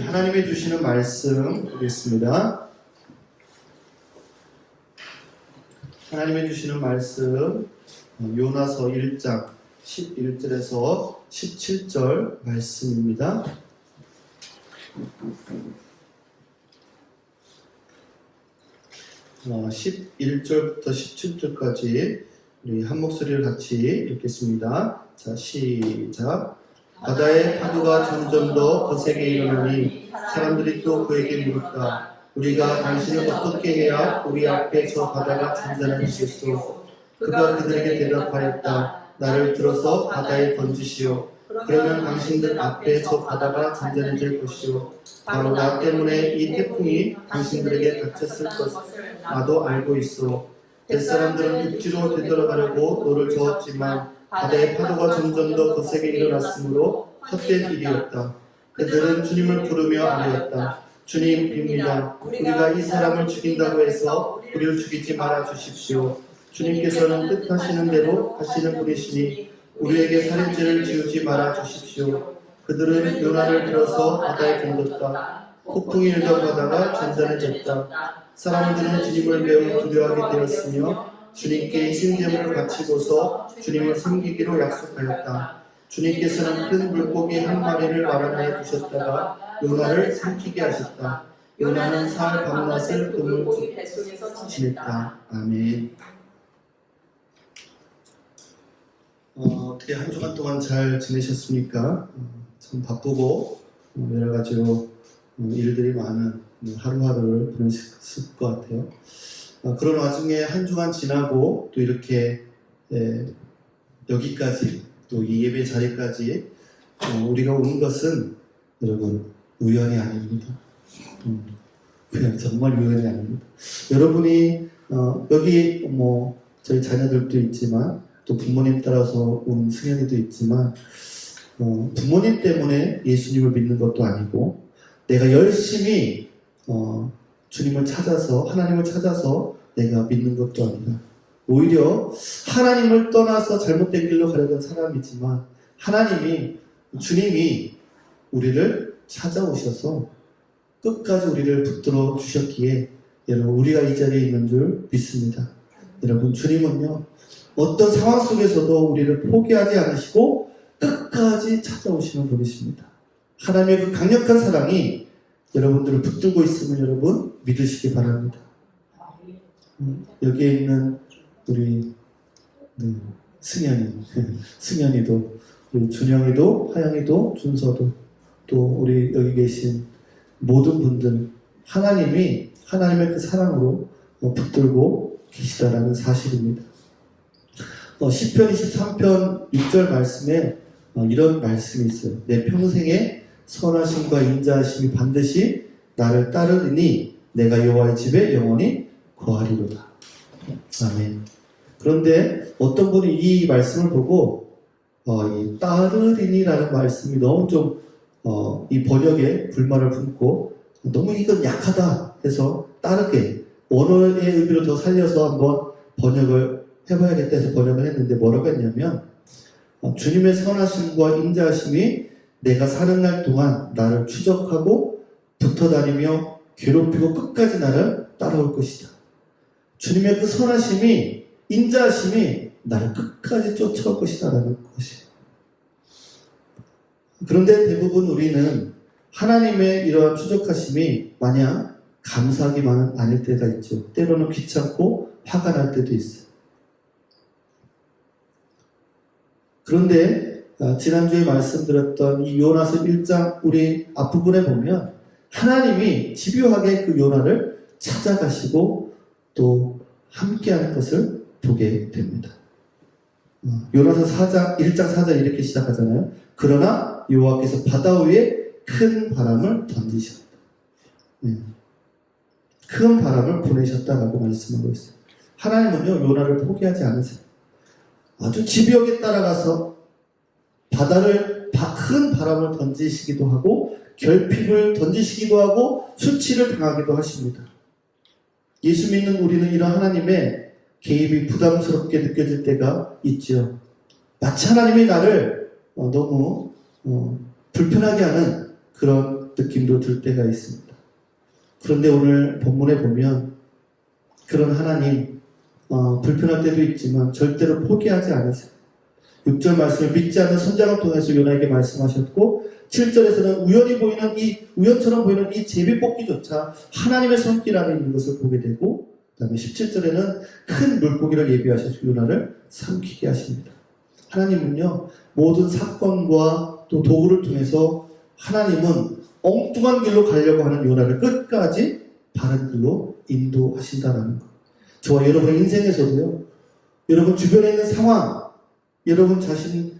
하나님이 주시는 말씀 보겠습니다. 하나님이 주시는 말씀 요나서 1장 11절에서 17절 말씀입니다. 11절부터 17절까지 우리 한 목소리를 같이 읽겠습니다. 자, 시작. 바다의 파도가 점점 더 거세게 일어나니 사람들이 또 그에게 물었다. 우리가 당신을 어떻게 해야 우리 앞에 저 바다가 잔잔해지겠소? 그가 그들에게 대답하였다. 나를 들어서 바다에 던지시오. 그러면 당신들 앞에 저 바다가 잔잔해질 것이오. 바로 나 때문에 이 태풍이 당신들에게 닥쳤을 것을 나도 알고 있어. 뱃사람들은 육지로 되돌아가려고 노를 저었지만 바다의 파도가 점점 더 거세게 일어났으므로 헛된 일이었다. 그들은 주님을 부르며 아뢰었다. 주님 빕니다. 우리가 이 사람을 죽인다고 해서 우리를 죽이지 말아 주십시오. 주님께서는 뜻하시는 대로 하시는 분이시니 우리에게 살인죄를 지우지 말아 주십시오. 그들은 요나를 들어서 바다에 던졌다. 폭풍이 일던 바다가 잔잔해졌다. 사람들은 주님을 매우 두려워하게 되었으며 주님께 희생제물을 바치고서 주님을 섬기기로 약속하였다. 주님께서는 큰 물고기 한 마리를 마련하여 두셨다가 요나를 삼키게 하셨다. 요나는 사흘 밤낮을 그 물고기 뱃속에서 지냈다. 아멘. 어떻게 한 주간 동안 잘 지내셨습니까? 참 바쁘고 여러 가지로 일들이 많은 하루하루를 보내셨을 것 같아요. 그런 와중에 한 주간 지나고 또 이렇게 여기까지 또 이 예배 자리까지 우리가 온 것은 여러분 우연이 아닙니다. 정말 우연이 아닙니다. 여러분이 여기 저희 자녀들도 있지만 또 부모님 따라서 온 승현이도 있지만 부모님 때문에 예수님을 믿는 것도 아니고 내가 열심히 주님을 찾아서 하나님을 찾아서 내가 믿는 것도 아니라 오히려 하나님을 떠나서 잘못된 길로 가려던 사람이지만 주님이 우리를 찾아오셔서 끝까지 우리를 붙들어 주셨기에 여러분 우리가 이 자리에 있는 줄 믿습니다. 여러분 주님은요 어떤 상황 속에서도 우리를 포기하지 않으시고 끝까지 찾아오시는 분이십니다. 하나님의 그 강력한 사랑이 여러분들을 붙들고 있음을 여러분 믿으시기 바랍니다. 여기에 있는 우리 승현이도 우리 준영이도 하영이도 준서도 또 우리 여기 계신 모든 분들 하나님의 그 사랑으로 붙들고 계시다라는 사실입니다. 시편 23편 6절 말씀에 이런 말씀이 있어요. 내 평생에 선하심과 인자하심이 반드시 나를 따르리니 내가 여호와의 집에 영원히 거하리로다. 아멘. 그런데 어떤 분이 이 말씀을 보고 이 따르리니라는 말씀이 너무 좀 이 번역에 불만을 품고 너무 이건 약하다 해서 따르게 원어의 의미로 더 살려서 한번 번역을 해봐야겠다 해서 번역을 했는데 뭐라고 했냐면 주님의 선하심과 인자하심이 내가 사는 날 동안 나를 추적하고 붙어다니며 괴롭히고 끝까지 나를 따라올 것이다. 주님의 그 선하심이 인자하심이 나를 끝까지 쫓아올 것이다 라는 것이에요. 그런데 대부분 우리는 하나님의 이러한 추적하심이 마냥 감사하기만은 아닐 때가 있죠. 때로는 귀찮고 화가 날 때도 있어요. 그런데 지난주에 말씀드렸던 이 요나서 1장 우리 앞부분에 보면 하나님이 집요하게 그 요나를 찾아가시고 또 함께하는 것을 보게 됩니다. 요나서 1장 4절 이렇게 시작하잖아요. 그러나 여호와께서 바다 위에 큰 바람을 던지셨다. 큰 바람을 보내셨다라고 말씀하고 있어요. 하나님은요 요나를 포기하지 않으세요. 아주 집요하게 따라가서 바다를 큰 바람을 던지시기도 하고 결핍을 던지시기도 하고 수치를 당하기도 하십니다. 예수 믿는 우리는 이런 하나님의 개입이 부담스럽게 느껴질 때가 있죠. 마치 하나님이 나를 너무 불편하게 하는 그런 느낌도 들 때가 있습니다. 그런데 오늘 본문에 보면 그런 하나님 불편할 때도 있지만 절대로 포기하지 않으세요. 6절 말씀을 믿지 않는 선장을 통해서 요나에게 말씀하셨고 7절에서는 우연처럼 보이는 이 제비뽑기조차 하나님의 손길 안에 있는 것을 보게 되고 그 다음에 17절에는 큰 물고기를 예비하셔서 요나를 삼키게 하십니다. 하나님은요 모든 사건과 또 도구를 통해서 하나님은 엉뚱한 길로 가려고 하는 요나를 끝까지 바른 길로 인도하신다는 것. 저와 여러분의 인생에서도요 여러분 주변에 있는 상황, 여러분 자신의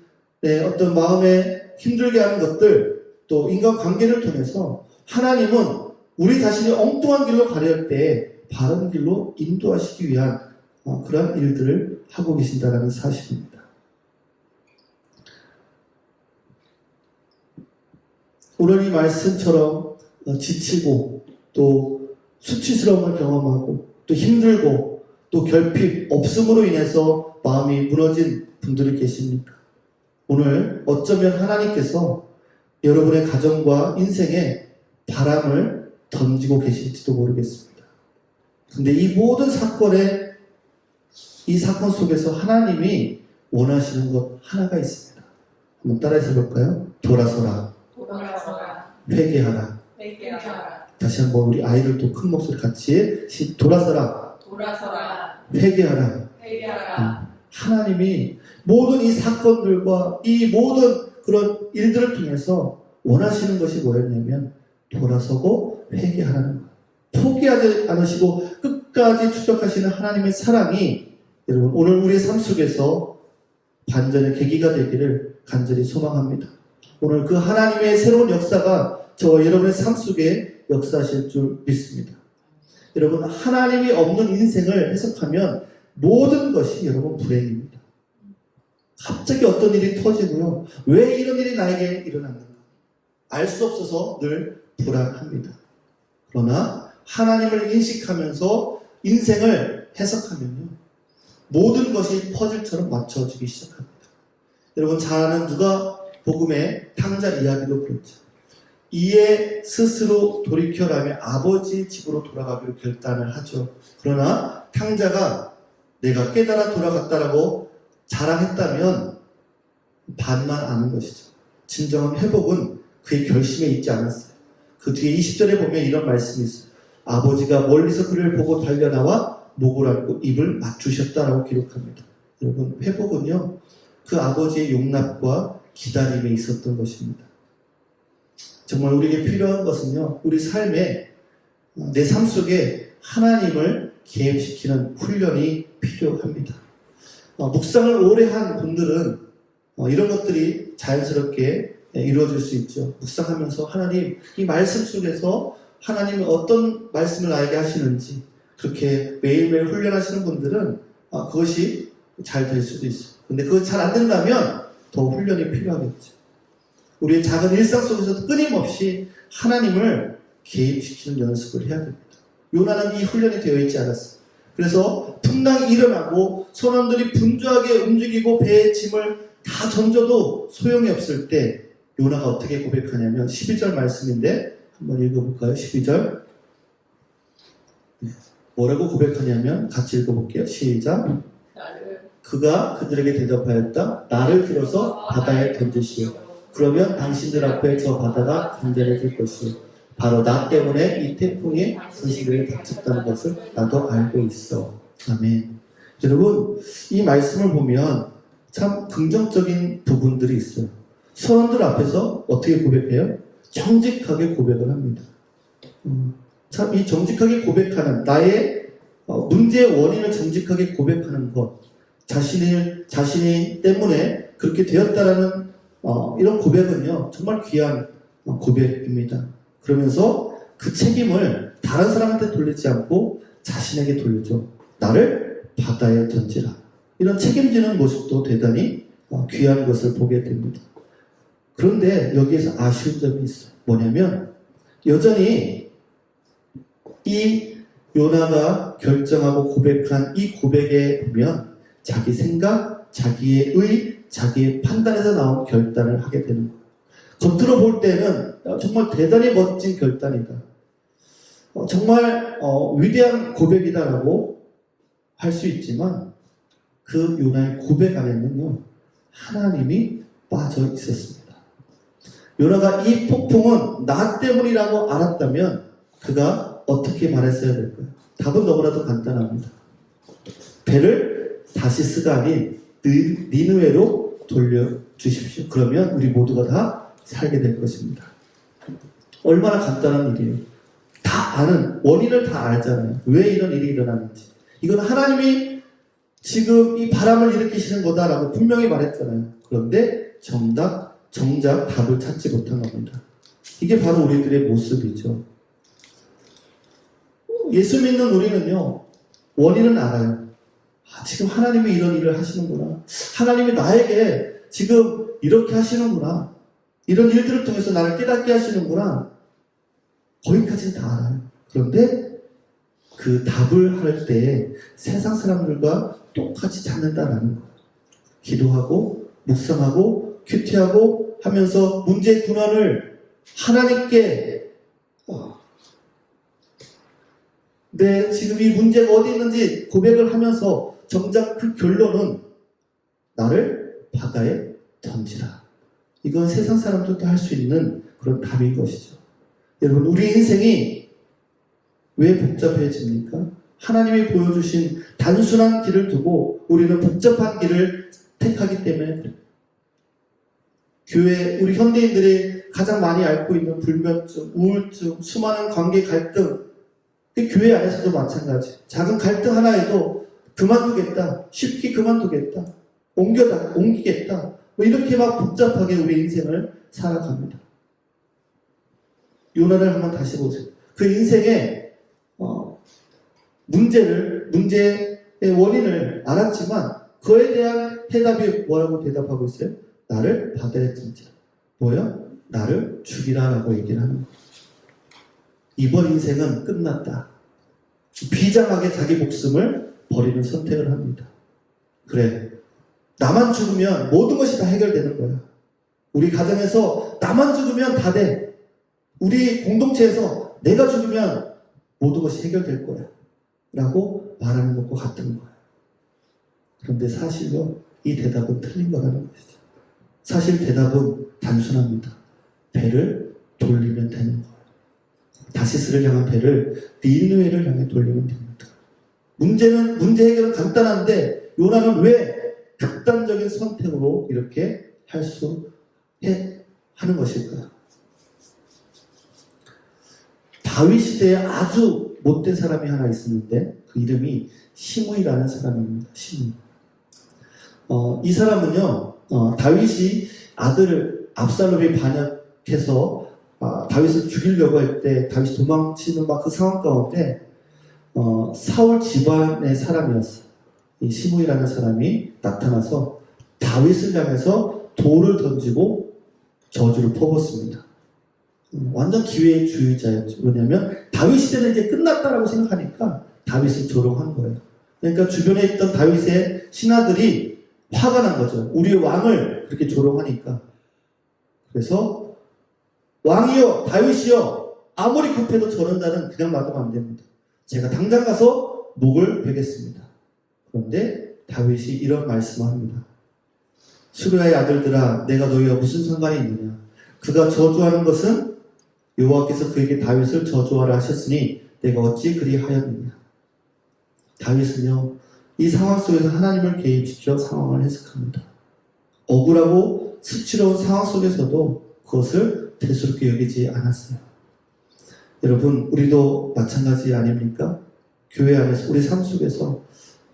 어떤 마음에 힘들게 하는 것들, 또 인간관계를 통해서 하나님은 우리 자신이 엉뚱한 길로 가려 할 때 바른 길로 인도하시기 위한 그런 일들을 하고 계신다는 사실입니다. 오늘 이 말씀처럼 지치고 또 수치스러움을 경험하고 또 힘들고 또 결핍, 없음으로 인해서 마음이 무너진 분들이 계십니까? 오늘 어쩌면 하나님께서 여러분의 가정과 인생에 바람을 던지고 계실지도 모르겠습니다. 근데 이 모든 이 사건 속에서 하나님이 원하시는 것 하나가 있습니다. 한번 따라해서 볼까요? 돌아서라. 회개하라. 다시 한번 우리 아이들도 큰 목소리 같이 돌아서라. 회개하라. 하나님이 모든 이 사건들과 이 모든 그런 일들을 통해서 원하시는 것이 뭐였냐면 돌아서고 회개하라는 것. 포기하지 않으시고 끝까지 추적하시는 하나님의 사랑이 여러분 오늘 우리의 삶 속에서 반전의 계기가 되기를 간절히 소망합니다. 오늘 그 하나님의 새로운 역사가 저와 여러분의 삶 속에 역사하실 줄 믿습니다. 여러분 하나님이 없는 인생을 해석하면 모든 것이 여러분 불행입니다. 갑자기 어떤 일이 터지고요. 왜 이런 일이 나에게 일어났는가? 알 수 없어서 늘 불안합니다. 그러나 하나님을 인식하면서 인생을 해석하면요. 모든 것이 퍼즐처럼 맞춰지기 시작합니다. 여러분 잘 아는 누가복음의 탕자 이야기도 그렇죠. 이에 스스로 돌이켜라며 아버지 집으로 돌아가기로 결단을 하죠. 그러나 탕자가 내가 깨달아 돌아갔다라고 자랑했다면 반만 아는 것이죠. 진정한 회복은 그의 결심에 있지 않았어요. 그 뒤에 20절에 보면 이런 말씀이 있어요. 아버지가 멀리서 그를 보고 달려나와 목을 안고 입을 맞추셨다라고 기록합니다. 여러분 회복은요 그 아버지의 용납과 기다림에 있었던 것입니다. 정말 우리에게 필요한 것은요 우리 삶에 내 삶 속에 하나님을 개입시키는 훈련이 필요합니다. 묵상을 오래 한 분들은 이런 것들이 자연스럽게 이루어질 수 있죠. 묵상하면서 하나님 이 말씀 속에서 하나님이 어떤 말씀을 나에게 하시는지 그렇게 매일매일 훈련하시는 분들은 그것이 잘 될 수도 있어요. 근데 그것이 잘 안 된다면 더 훈련이 필요하겠죠. 우리의 작은 일상 속에서도 끊임없이 하나님을 개입시키는 연습을 해야 됩니다. 요나는 이 훈련이 되어 있지 않았어요. 그래서 풍랑이 일어나고 선원들이 분주하게 움직이고 배의 짐을 다 던져도 소용이 없을 때 요나가 어떻게 고백하냐면 12절 말씀인데 한번 읽어볼까요? 12절 뭐라고 고백하냐면 같이 읽어볼게요. 시작. 그가 그들에게 대답하였다. 나를 들어서 바다에 던지시오. 그러면 당신들 앞에 저 바다가 단단해질 것이오. 바로 나 때문에 이 태풍이 당신들을 다쳤다는 것을 나도 알고 있어. 아멘. 여러분 이 말씀을 보면 참 긍정적인 부분들이 있어요. 선원들 앞에서 어떻게 고백해요? 정직하게 고백을 합니다. 참 이 정직하게 고백하는 나의 문제의 원인을 정직하게 고백하는 것 자신이 때문에 그렇게 되었다라는 이런 고백은요 정말 귀한 고백입니다. 그러면서 그 책임을 다른 사람한테 돌리지 않고 자신에게 돌리죠. 나를 바다에 던지라. 이런 책임지는 모습도 대단히 귀한 것을 보게 됩니다. 그런데 여기에서 아쉬운 점이 있어요. 뭐냐면 여전히 이 요나가 결정하고 고백한 이 고백에 보면 자기 생각, 자기의 의, 자기의 판단에서 나온 결단을 하게 되는 거예요. 겉으로 볼 때는 정말 대단히 멋진 결단이다. 정말 위대한 고백이다라고 할 수 있지만 그 요나의 고백 안에는요, 하나님이 빠져 있었습니다. 요나가 이 폭풍은 나 때문이라고 알았다면 그가 어떻게 말했어야 될까요? 답은 너무나도 간단합니다. 배를 다시스가 아닌 니느웨로 돌려주십시오. 그러면 우리 모두가 다 살게 될 것입니다. 얼마나 간단한 일이에요. 다 아는, 원인을 다 알잖아요. 왜 이런 일이 일어나는지. 이건 하나님이 지금 이 바람을 일으키시는 거다라고 분명히 말했잖아요. 그런데 정작 답을 찾지 못한 겁니다. 이게 바로 우리들의 모습이죠. 예수 믿는 우리는요, 원인은 알아요. 지금 하나님이 이런 일을 하시는구나. 하나님이 나에게 지금 이렇게 하시는구나. 이런 일들을 통해서 나를 깨닫게 하시는구나. 거기까지는 다 알아요. 그런데 그 답을 할 때 세상 사람들과 똑같이 찾는다라는 거예요. 기도하고 묵상하고 큐티하고 하면서 문제의 근원을 하나님께 지금 이 문제가 어디 있는지 고백을 하면서 정작 그 결론은 나를 바다에 던지라. 이건 세상 사람들도 할 수 있는 그런 답인 것이죠. 여러분, 우리 인생이 왜 복잡해집니까? 하나님이 보여주신 단순한 길을 두고 우리는 복잡한 길을 택하기 때문에 교회, 우리 현대인들이 가장 많이 앓고 있는 불면증, 우울증, 수많은 관계 갈등, 교회 안에서도 마찬가지. 작은 갈등 하나에도 그만두겠다, 쉽게 그만두겠다, 옮기겠다, 이렇게 막 복잡하게 우리 인생을 살아갑니다. 요나를 한번 다시 보세요. 그 인생의 문제의 원인을 알았지만 그에 대한 해답이 뭐라고 대답하고 있어요? 나를 바다에 던지라. 뭐요? 나를 죽이라 라고 얘기를 하는 거예요. 이번 인생은 끝났다. 비장하게 자기 목숨을 버리는 선택을 합니다. 그래, 나만 죽으면 모든 것이 다 해결되는 거야. 우리 가정에서 나만 죽으면 다 돼. 우리 공동체에서 내가 죽으면 모든 것이 해결될 거야. 라고 말하는 것과 같은 거예요. 그런데 사실요, 이 대답은 틀린 거라는 것이죠. 사실 대답은 단순합니다. 배를 돌리면 되는 거예요. 다시스를 향한 배를 니느웨를 향해 돌리면 됩니다. 문제 해결은 간단한데 요나는 왜 극단적인 선택으로 이렇게 하는 것일까요? 다윗 시대에 아주 못된 사람이 하나 있었는데 그 이름이 시므이라는 사람입니다. 시므이. 이 사람은요, 다윗이 아들을 압살롬이 반역해서 다윗을 죽이려고 할 때 다윗이 도망치는 막 그 상황 가운데 사울 집안의 사람이었어요. 이 시므이라는 사람이 나타나서 다윗을 향해서 돌을 던지고 저주를 퍼붓습니다. 완전 기회주의자였죠. 왜냐하면 다윗 시대는 이제 끝났다라고 생각하니까 다윗을 조롱한 거예요. 그러니까 주변에 있던 다윗의 신하들이 화가 난 거죠. 우리의 왕을 그렇게 조롱하니까. 그래서 왕이여, 다윗이여, 아무리 급해도 저런 자는 그냥 놔두면 안 됩니다. 제가 당장 가서 목을 베겠습니다. 그런데 다윗이 이런 말씀을 합니다. 수르야의 아들들아, 내가 너희와 무슨 상관이 있느냐? 그가 저주하는 것은 여호와께서 그에게 다윗을 저주하라 하셨으니 내가 어찌 그리하였느냐? 다윗은요, 이 상황 속에서 하나님을 개입시켜 상황을 해석합니다. 억울하고 수치로운 상황 속에서도 그것을 대수롭게 여기지 않았어요. 여러분, 우리도 마찬가지 아닙니까? 교회 안에서, 우리 삶 속에서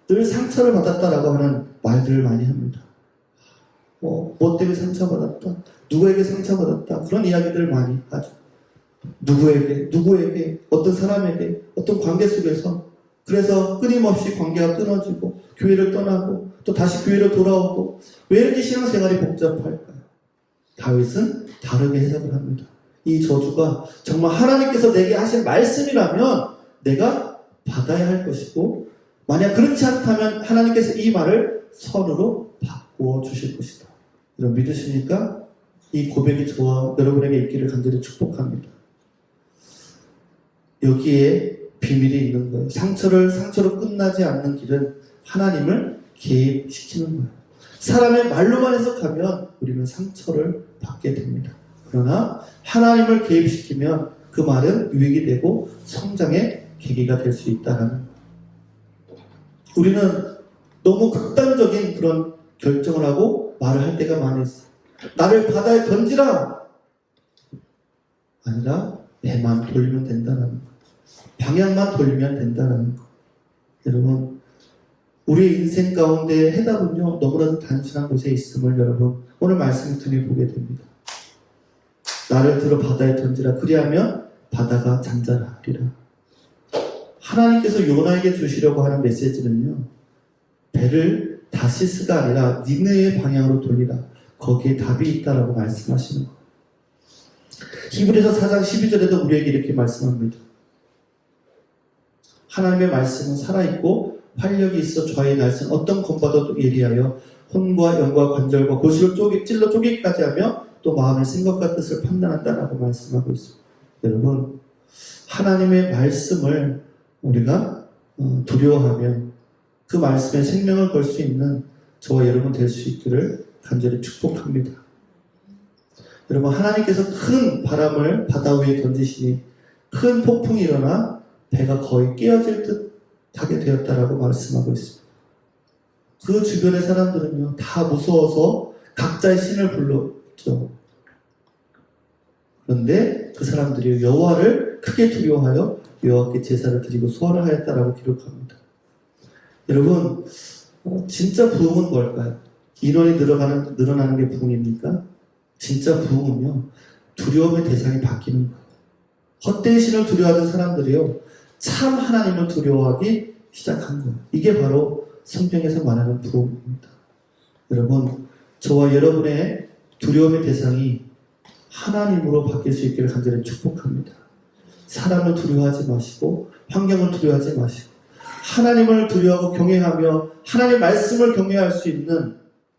늘 상처를 받았다라고 하는 말들을 많이 합니다. 뭐 때문에 상처받았다, 누구에게 상처받았다, 그런 이야기들을 많이 하죠. 누구에게, 어떤 사람에게, 어떤 관계 속에서. 그래서 끊임없이 관계가 끊어지고 교회를 떠나고 또 다시 교회로 돌아오고. 왜 이렇게 신앙생활이 복잡할까요? 다윗은 다르게 해석을 합니다. 이 저주가 정말 하나님께서 내게 하신 말씀이라면 내가 받아야 할 것이고, 만약 그렇지 않다면 하나님께서 이 말을 선으로 바꾸어 주실 것이다. 이런 믿으십니까? 이 고백이 저와 여러분에게 있기를 간절히 축복합니다. 여기에 비밀이 있는 거예요. 상처로 끝나지 않는 길은 하나님을 개입시키는 거예요. 사람의 말로만 해석하면 우리는 상처를 받게 됩니다. 그러나 하나님을 개입시키면 그 말은 유익이 되고 성장의 계기가 될 수 있다는 거예요. 우리는 너무 극단적인 그런 결정을 하고 말을 할 때가 많이 있어요. 나를 바다에 던지라! 아니라 배만 돌리면 된다는 거. 방향만 돌리면 된다는 거. 여러분, 우리의 인생 가운데 해답은요, 너무나도 단순한 곳에 있음을 여러분, 오늘 말씀을 통해 보게 됩니다. 나를 들어 바다에 던지라. 그리하면 바다가 잔잔하리라. 하나님께서 요나에게 주시려고 하는 메시지는요, 배를 다시스가 아니라 니느웨의 방향으로 돌리라. 거기에 답이 있다라고 말씀하시는 거예요. 히브리서 4장 12절에도 우리에게 이렇게 말씀합니다. 하나님의 말씀은 살아있고 활력이 있어 좌에 날선 어떤 검보다도 예리하여 혼과 영과 관절과 골수를 찔러 쪼개기까지 하며 또 마음의 생각과 뜻을 판단한다라고 말씀하고 있습니다. 여러분, 하나님의 말씀을 우리가 두려워하면 그 말씀에 생명을 걸 수 있는 저와 여러분 될 수 있기를 간절히 축복합니다. 여러분, 하나님께서 큰 바람을 바다 위에 던지시니 큰 폭풍이 일어나 배가 거의 깨어질 듯 하게 되었다라고 말씀하고 있습니다. 그 주변의 사람들은요, 다 무서워서 각자의 신을 불렀죠. 그런데 그 사람들이 여호와를 크게 두려워하여 여호와께 제사를 드리고 소원을 하였다라고 기록합니다. 여러분, 진짜 부흥은 뭘까요? 인원이 늘어나는 게 부흥입니까? 진짜 부흥은요, 두려움의 대상이 바뀌는 거예요. 헛된 신을 두려워하던 사람들이요, 참 하나님을 두려워하기 시작한 거예요. 이게 바로 성경에서 말하는 부흥입니다. 여러분, 저와 여러분의 두려움의 대상이 하나님으로 바뀔 수 있기를 간절히 축복합니다. 사람을 두려워하지 마시고 환경을 두려워하지 마시고 하나님을 두려워하고 경외하며 하나님의 말씀을 경외할 수 있는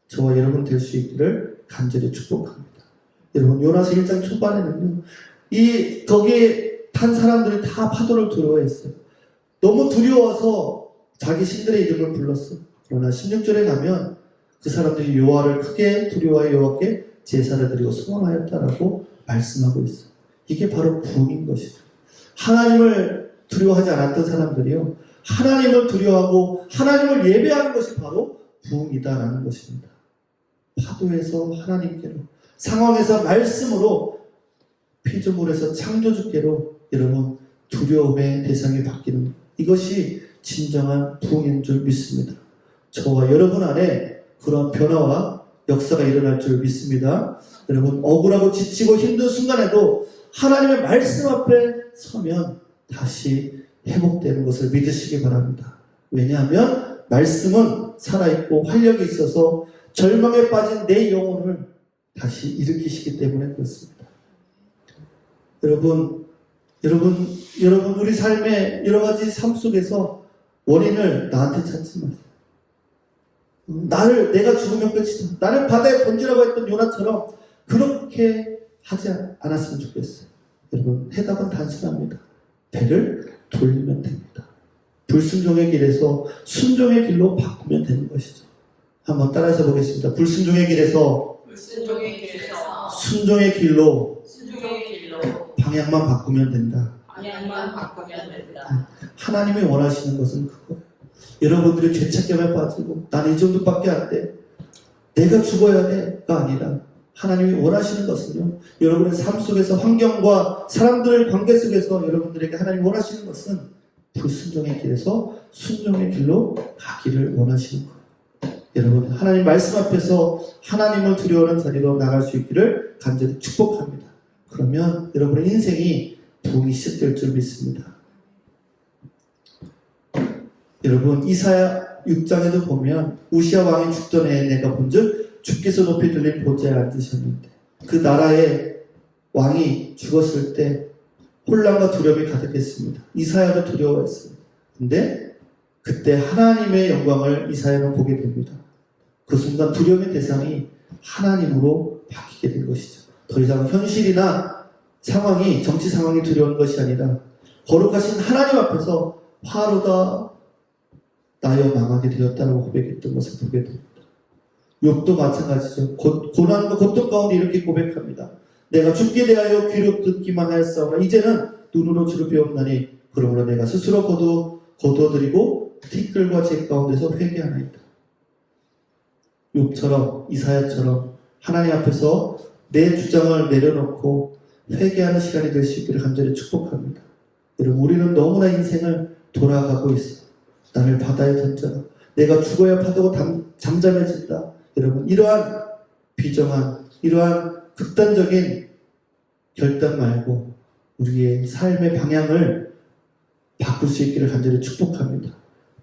저와 여러분 될 수 있기를 간절히 축복합니다. 여러분, 요나서 1장 초반에는요, 거기에 탄 사람들이 다 파도를 두려워했어요. 너무 두려워서 자기 신들의 이름을 불렀어요. 그러나 16절에 가면 그 사람들이 여호와를 크게 두려워하여 여호와께 제사를 드리고 소원하였다라고 말씀하고 있어요. 이게 바로 부흥인 것이죠. 하나님을 두려워하지 않았던 사람들이요, 하나님을 두려워하고 하나님을 예배하는 것이 바로 부흥이다라는 것입니다. 파도에서 하나님께로, 상황에서 말씀으로, 피조물에서 창조주께로 여러분 두려움의 대상이 바뀌는 것, 이것이 진정한 부흥인 줄 믿습니다. 저와 여러분 안에 그런 변화와 역사가 일어날 줄 믿습니다. 여러분, 억울하고 지치고 힘든 순간에도 하나님의 말씀 앞에 서면 다시 회복되는 것을 믿으시기 바랍니다. 왜냐하면 말씀은 살아있고 활력이 있어서 절망에 빠진 내 영혼을 다시 일으키시기 때문에 그렇습니다. 여러분, 우리 삶의 여러 가지 삶 속에서 원인을 나한테 찾지 마세요. 내가 죽으면 끝이다. 나를 바다에 던지라고 했던 요나처럼 그렇게 하지 않았으면 좋겠어요. 여러분, 해답은 단순합니다. 배를 돌리면 됩니다. 불순종의 길에서 순종의 길로 바꾸면 되는 것이죠. 한번 따라서 보겠습니다. 불순종의 길에서 순종의 길로 방향만 바꾸면 된다. 하나님이 원하시는 것은 그거. 여러분들이 죄책감에 빠지고 나는 이 정도밖에 안 돼, 내가 죽어야 돼가 아니라 하나님이 원하시는 것은요, 여러분의 삶 속에서 환경과 사람들의 관계 속에서 여러분들에게 하나님이 원하시는 것은 불순종의 길에서 순종의 길로 가기를 원하시는 거예요. 여러분, 하나님 말씀 앞에서 하나님을 두려워하는 자리로 나갈 수 있기를 간절히 축복합니다. 그러면 여러분의 인생이 부흥이 시작될 줄 믿습니다. 여러분, 이사야 6장에도 보면 우시야 왕이 죽던 해에 내가 본즉 주께서 높이 들린 보좌에 앉으셨는데, 그 나라의 왕이 죽었을 때 혼란과 두려움이 가득했습니다. 이사야도 두려워했습니다. 근데 그때 하나님의 영광을 이사야는 보게 됩니다. 그 순간 두려움의 대상이 하나님으로 바뀌게 된 것이죠. 더 이상 현실이나 상황이, 정치 상황이 두려운 것이 아니라 거룩하신 하나님 앞에서 화로다 나여 망하게 되었다라고 고백했던 것을 보게 됩니다. 욥도 마찬가지죠. 고난과 고통 가운데 이렇게 고백합니다. 내가 죽게 대하여 귀로 듣기만 하였사오나 이제는 눈으로 주를 배웠나니 그러므로 내가 스스로 거두어드리고 티끌과 재 가운데서 회개하나이다. 욥처럼, 이사야처럼 하나님 앞에서 내 주장을 내려놓고 회개하는 시간이 될 수 있기를 간절히 축복합니다. 여러분, 우리는 너무나 인생을 돌아가고 있어. 나를 바다에 던져라. 내가 죽어야 파도가 잠잠해진다. 여러분, 이러한 비정한, 이러한 극단적인 결단 말고 우리의 삶의 방향을 바꿀 수 있기를 간절히 축복합니다.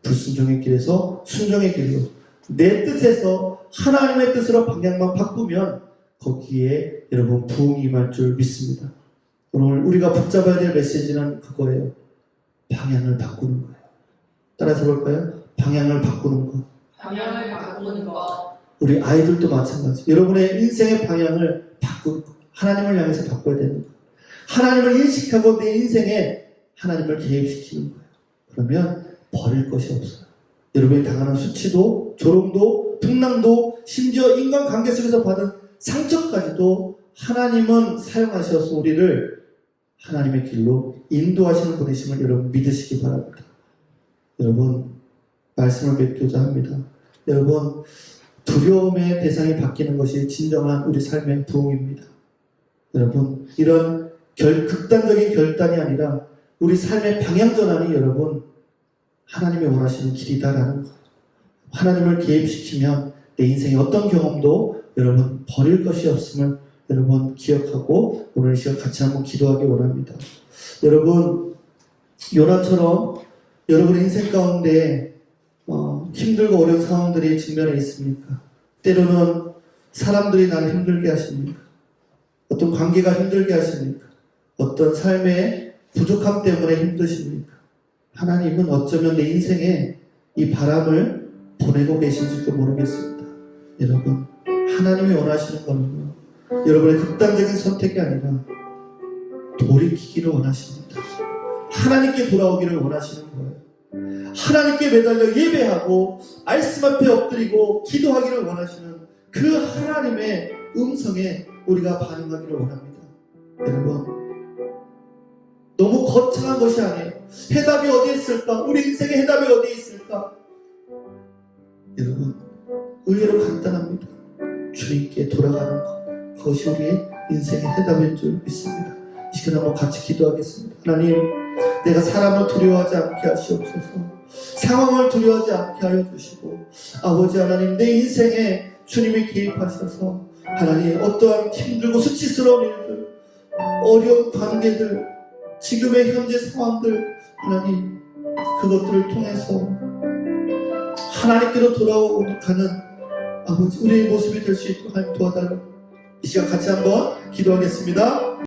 불순종의 길에서 순종의 길로, 내 뜻에서 하나님의 뜻으로 방향만 바꾸면 거기에 여러분 부흥이 임할 줄 믿습니다. 오늘 우리가 붙잡아야 될 메시지는 그거예요. 방향을 바꾸는 거예요. 따라서 볼까요? 방향을 바꾸는 것. 방향을 바꾸는 것. 우리 아이들도 마찬가지. 여러분의 인생의 방향을 하나님을 향해서 바꿔야 되는 것. 하나님을 인식하고 내 인생에 하나님을 개입시키는 거예요. 그러면 버릴 것이 없어요. 여러분이 당하는 수치도, 조롱도, 풍랑도, 심지어 인간관계 속에서 받은 상처까지도 하나님은 사용하셔서 우리를 하나님의 길로 인도하시는 분이심을 여러분 믿으시기 바랍니다. 여러분, 말씀을 맺고자 합니다. 여러분, 두려움의 대상이 바뀌는 것이 진정한 우리 삶의 부흥입니다. 여러분, 이런 극단적인 결단이 아니라 우리 삶의 방향 전환이 여러분 하나님이 원하시는 길이다라는 거예요. 하나님을 개입시키면 내 인생의 어떤 경험도 여러분 버릴 것이 없음을 여러분 기억하고 오늘 이 시간 같이 한번 기도하기 원합니다. 여러분, 요나처럼 여러분의 인생 가운데 힘들고 어려운 상황들이 직면해 있습니까? 때로는 사람들이 나를 힘들게 하십니까? 어떤 관계가 힘들게 하십니까? 어떤 삶의 부족함 때문에 힘드십니까? 하나님은 어쩌면 내 인생에 이 바람을 보내고 계신지도 모르겠습니다. 여러분, 하나님이 원하시는 거는요, 여러분의 극단적인 선택이 아니라 돌이키기를 원하십니다. 하나님께 돌아오기를 원하시는 거예요. 하나님께 매달려 예배하고 말씀 앞에 엎드리고 기도하기를 원하시는 그 하나님의 음성에 우리가 반응하기를 원합니다. 여러분, 너무 거창한 것이 아니에요. 해답이 어디에 있을까? 우리 인생의 해답이 어디에 있을까? 여러분, 의외로 간단합니다. 주님께 돌아가는 것, 그것이 우리의 인생의 해답인 줄 믿습니다. 이 시간 한번 같이 기도하겠습니다. 하나님, 내가 사람을 두려워하지 않게 하시옵소서. 상황을 두려워하지 않게 하여 주시고, 아버지 하나님, 내 인생에 주님이 개입하셔서 하나님, 어떠한 힘들고 수치스러운 일들, 어려운 관계들, 지금의 현재 상황들, 하나님, 그것들을 통해서 하나님께로 돌아가는 아버지, 우리의 모습이 될 수 있도록 하나님 도와달라고 이 시간 같이 한번 기도하겠습니다.